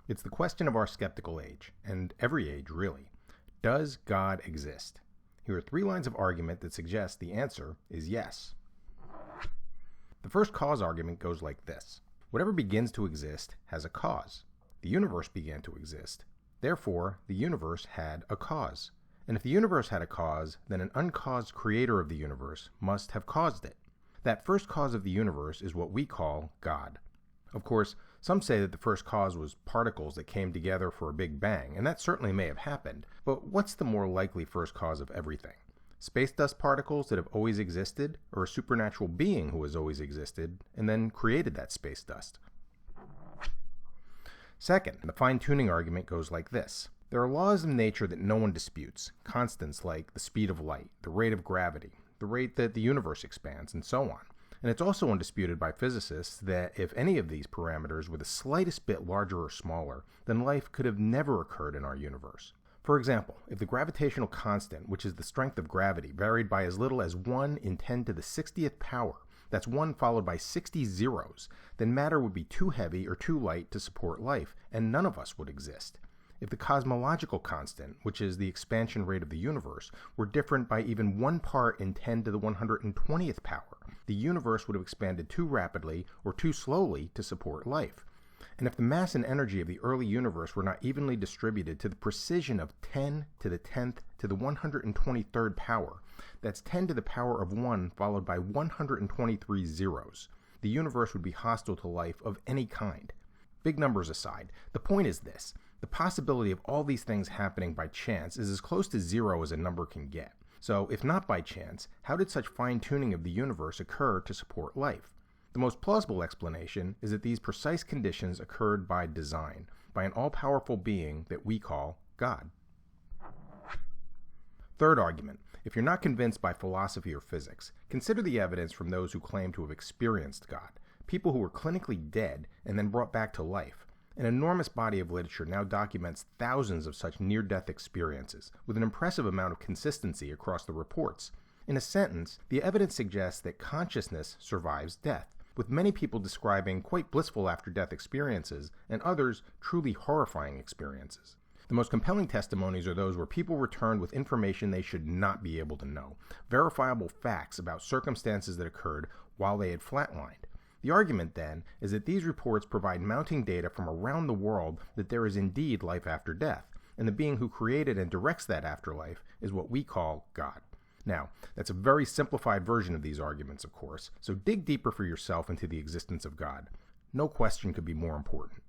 It's the question of our skeptical age, and every age really. Does God exist? Here are 3 lines of argument that suggest the answer is yes. The first cause argument goes like this. Whatever begins to exist has a cause. The universe began to exist. Therefore, the universe had a cause. And if the universe had a cause, then an uncaused creator of the universe must have caused it. That first cause of the universe is what we call God. Of course, some say that the first cause was particles that came together for a big bang, and that certainly may have happened. But what's the more likely first cause of everything? Space dust particles that have always existed, or a supernatural being who has always existed and then created that space dust? Second, the fine-tuning argument goes like this. There are laws of nature that no one disputes, constants like the speed of light, the rate of gravity, the rate that the universe expands, and so on. And it's also undisputed by physicists that if any of these parameters were the slightest bit larger or smaller, then life could have never occurred in our universe. For example, if the gravitational constant, which is the strength of gravity, varied by as little as 1 in 10 to the 60th power, that's 1 followed by 60 zeros, then matter would be too heavy or too light to support life, and none of us would exist. If the cosmological constant, which is the expansion rate of the universe, were different by even 1 part in 10 to the 120th power, the universe would have expanded too rapidly or too slowly to support life. And if the mass and energy of the early universe were not evenly distributed to the precision of 10 to the 10th to the 123rd power, that's 10 to the power of 1 followed by 123 zeros, the universe would be hostile to life of any kind. Big numbers aside, the point is this. The possibility of all these things happening by chance is as close to 0 as a number can get. So, if not by chance, how did such fine-tuning of the universe occur to support life? The most plausible explanation is that these precise conditions occurred by design, by an all-powerful being that we call God. Third argument. If you're not convinced by philosophy or physics, consider the evidence from those who claim to have experienced God, people who were clinically dead and then brought back to life. An enormous body of literature now documents thousands of such near-death experiences, with an impressive amount of consistency across the reports. In a sentence, the evidence suggests that consciousness survives death, with many people describing quite blissful after-death experiences, and others truly horrifying experiences. The most compelling testimonies are those where people returned with information they should not be able to know, verifiable facts about circumstances that occurred while they had flatlined. The argument, then, is that these reports provide mounting data from around the world that there is indeed life after death, and the being who created and directs that afterlife is what we call God. Now, that's a very simplified version of these arguments, of course, so dig deeper for yourself into the existence of God. No question could be more important.